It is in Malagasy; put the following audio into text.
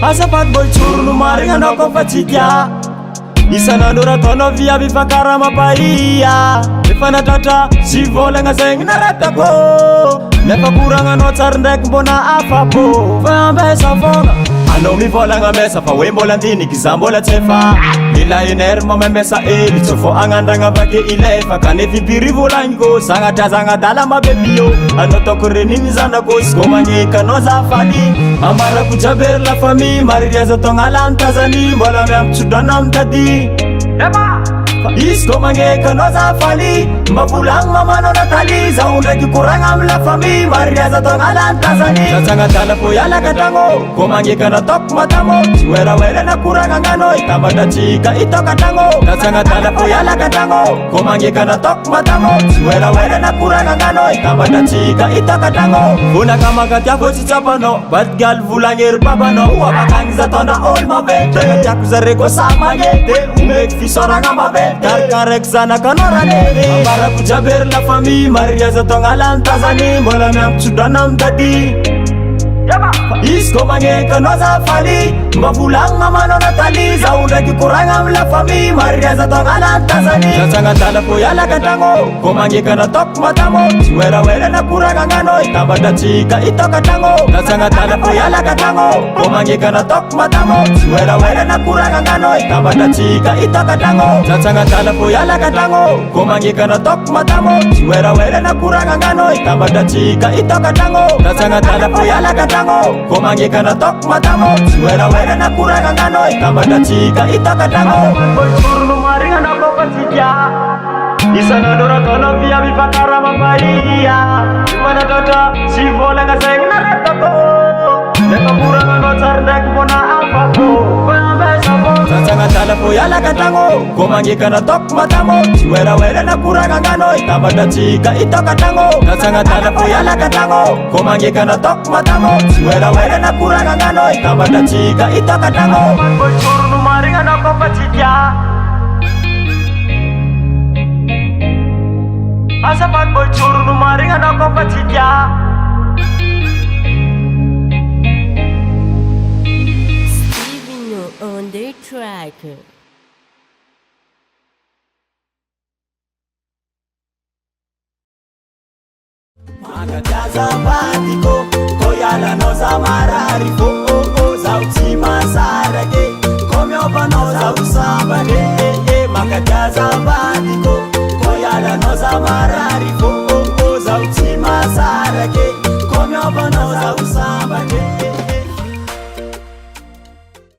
Asapat boy churnu maringa noko fachitia Isanandro rataonao viavy fakaramapahia Efa natratra sy volagna zegny naratako Nefa koragnanao tsary ndraiky mbona afapo Fa ambesa fogna anao mivolagna mesa fa hoe mbola andiniky za mbola tsy efa Mila enerma mamesa ely tsy fo agnandragna vake ilefa Kanefa impiry volagniko sagnatra zagnadala mabebio Anao toko reniny zanako sy ko magneka anao zafady Amarako jabery la famille mariry aza tognala antazany Mbola miampitsodrana amitady Izy ko magneka anao zafali Mba volagny mamanao Natalie Zaho ndraiky koragna amy la famille mariry aza tognala antazany Satsagnadala fo ialaka tragno Ko magneka nataoko matamo Tsy wera na koragna agnano Itambatra tsika itoka tragno Satsagnadala fo ialaka tragno Ko magneka nataoko matamo Tsy wera na koragna agnano Itambatra tsika itoka tragno Vonaka makatia fo tsy tsapanao Batigaly volagnery babanao Avakagny zatondra olo maventy Tegna tiako zareko sa magnety Umeky fisoragna maventy Karkaraiky zanakanao raneny Ambarako jabery la famille mariry aza tognala antazany Mbola miampitsodrana amitady Izy ko magneka anao zafali Mba volagny mamanao Natalie Zaho ndraiky koragna amy la famille mariry aza tognala antazany Satsagnadala fo ialaka tragno Ko magneka nataoko matamo Tsy wera na koragna agnano Itambatra tsika itoka tragno Satsagnadala fo ialaka tragno Ko magneka nataoko matamo Tsy wera na koragna agnano Itambatra tsika itoka tragno Satsagnadala fo ialaka tragno Ko magneka nataoko matamo Tsy wera na koragna agnano Itambatra tsika itoka tragno Satsagnadala fo ialaka tragno Ko magneka nataoko matamo Tsy wera na koragna agnano Itambatra tsika itoka tragno Boy churnu maringa nako fachitia Isanandro rataonao viavy fakaramapahia Efa natratra sy volagna zegny naratako Nefa koragnanao tsary ndraiky mbona afapo Fa ambesa fogna Satsagnadala fo ialaka tragno Ko magneka nataoko matamo Tsy wera na koragna agnano Itambatra tsika itoka tragno Satsagnadala fo ialaka tragno Ko magneka nataoko matamo Tsy wera na koragna agnano Itambatra tsika itoka tragno Boy churnu maringa nako fachitia Asapat boy churnu maringa nako fachitia Stevino on the track. Makajaza batiko Koyala no zamarari fo Zau tsy masarake Komyoba no zau sambane Makajaza batiko Koyala no zamarari fo Zau tsy masarake Komyoba no zau sambane